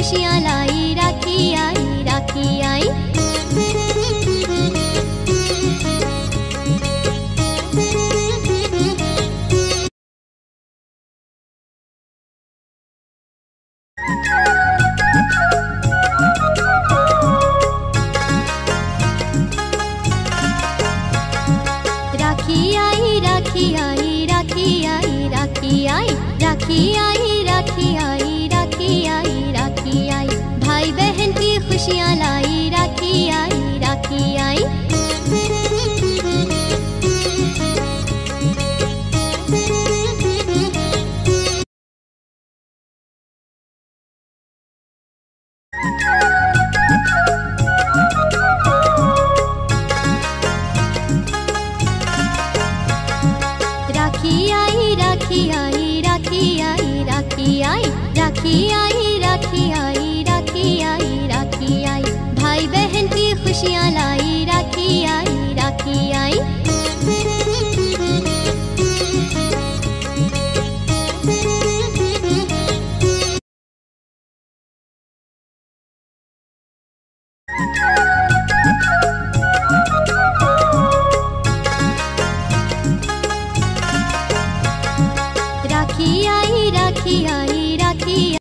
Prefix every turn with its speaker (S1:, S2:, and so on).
S1: खुशियाँ लाई, राखी आई, राखी आई। राखी आई, राखी आई, राखी आई, राखी आई, राखी आई, राखी आई, राखी आई, राखी आई। भाई बहन की खुशियाँ लाई, राखी आई, राखी आई। राखी आई, राखी आई, राखी आई, राखी आई, राखी आई।